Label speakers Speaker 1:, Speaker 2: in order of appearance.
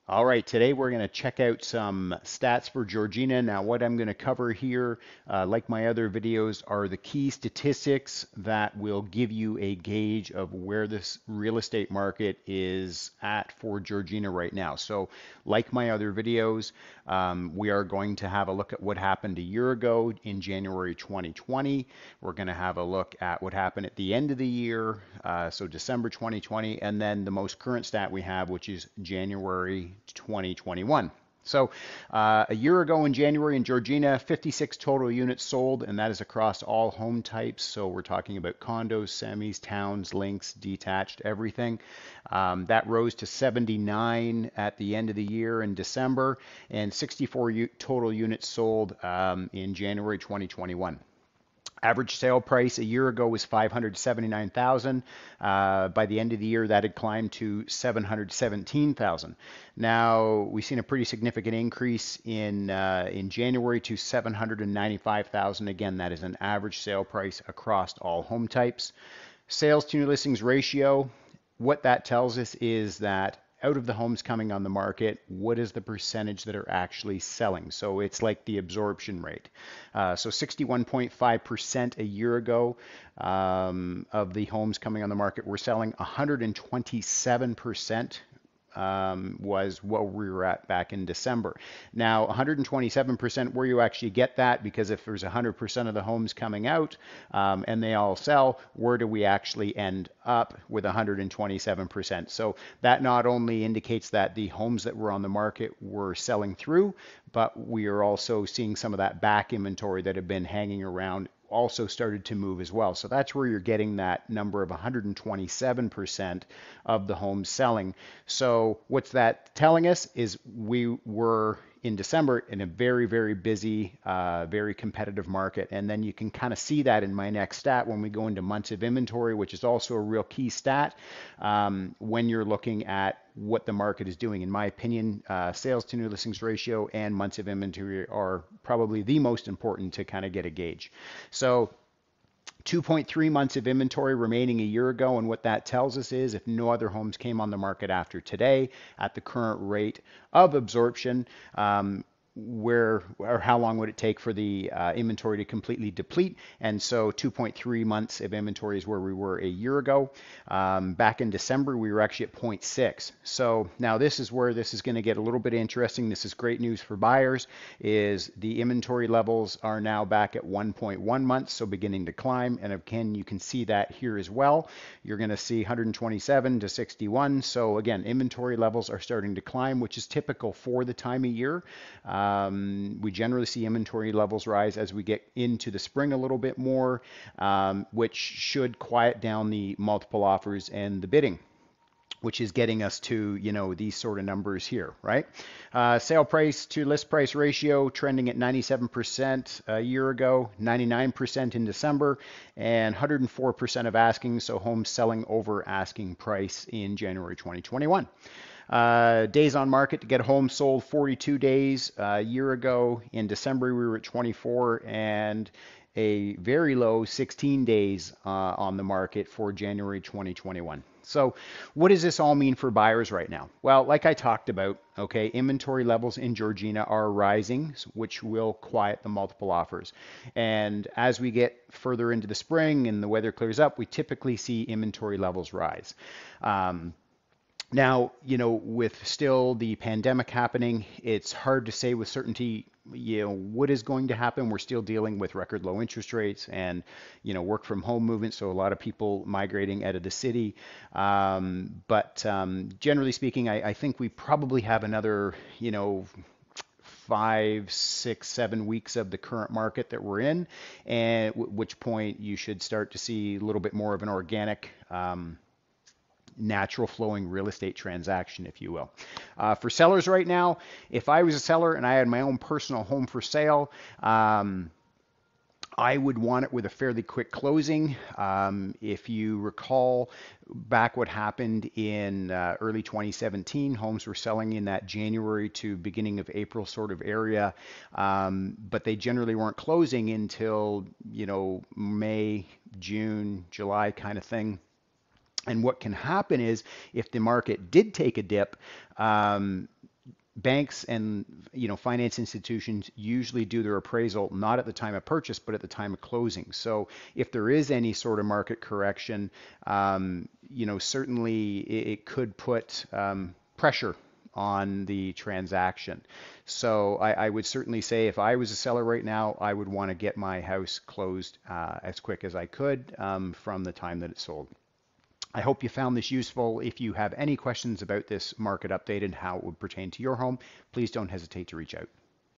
Speaker 1: All right, today we're going to check out some stats for Georgina. Now, what I'm going to cover here, like my other videos, are the key statistics that will give you a gauge of where this real estate market is at for Georgina right now. So, like my other videos, we are going to have a look at what happened a year ago in January 2020. We're going to have a look at what happened at the end of the year, so December 2020, and then the most current stat we have, which is January 2021. So a year ago in January in Georgina, 56 total units sold, and that is across all home types. So we're talking about condos, semis, towns, links, detached, everything. That rose to 79 at the end of the year in December, and 64 total units sold in January 2021. Average sale price a year ago was 579,000. By the end of the year, that had climbed to 717,000. Now we've seen a pretty significant increase in January to 795,000. Again, that is an average sale price across all home types. Sales to new listings ratio. What that tells us is that out of the homes coming on the market, what is the percentage that are actually selling? So it's like the absorption rate. So 61.5% a year ago of the homes coming on the market were selling. 127% was what we were at back in December. Now, 127%, where you actually get that, because if there's 100% of the homes coming out and they all sell, where do we actually end up with 127%? So that not only indicates that the homes that were on the market were selling through, but we are also seeing some of that back inventory that have been hanging around also started to move as well. So that's where you're getting that number of 127% of the homes selling. So what's that telling us is we were in December in a very, very busy, very competitive market. And then you can kind of see that in my next stat when we go into months of inventory, which is also a real key stat when you're looking at what the market is doing. In my opinion, sales to new listings ratio and months of inventory are probably the most important to kind of get a gauge. So 2.3 months of inventory remaining a year ago, and what that tells us is if no other homes came on the market after today at the current rate of absorption, where or how long would it take for the inventory to completely deplete? And so 2.3 months of inventory is where we were a year ago. Back in December, we were actually at 0.6. So now this is where this is going to get a little bit interesting. This is great news for buyers, is the inventory levels are now back at 1.1 months, so beginning to climb. And again, you can see that here as well. You're going to see 127 to 61. So again, inventory levels are starting to climb, which is typical for the time of year. We generally see inventory levels rise as we get into the spring a little bit more, which should quiet down the multiple offers and the bidding, which is getting us to, these sort of numbers here, right? Sale price to list price ratio trending at 97% a year ago, 99% in December, and 104% of asking, so homes selling over asking price in January 2021. Days on market to get a home sold, 42 days. A year ago in December, we were at 24, and a very low 16 days on the market for January 2021. So what does this all mean for buyers right now? Well, like I talked about, okay, inventory levels in Georgina are rising, which will quiet the multiple offers. And as we get further into the spring and the weather clears up, we typically see inventory levels rise. Now, with still the pandemic happening, it's hard to say with certainty, what is going to happen. We're still dealing with record low interest rates and, work from home movement. So a lot of people migrating out of the city. But generally speaking, I think we probably have another, 5, 6, 7 weeks of the current market that we're in, and at which point you should start to see a little bit more of an organic natural flowing real estate transaction, if you will. For sellers right now, if I was a seller and I had my own personal home for sale, I would want it with a fairly quick closing. If you recall back what happened in early 2017, homes were selling in that January to beginning of April sort of area, but they generally weren't closing until, May, June, July kind of thing. And what can happen is if the market did take a dip, banks and finance institutions usually do their appraisal not at the time of purchase but at the time of closing. So if there is any sort of market correction, certainly it could put pressure on the transaction. So I would certainly say if I was a seller right now, I would want to get my house closed as quick as I could from the time that it sold. I hope you found this useful. If you have any questions about this market update and how it would pertain to your home, please don't hesitate to reach out.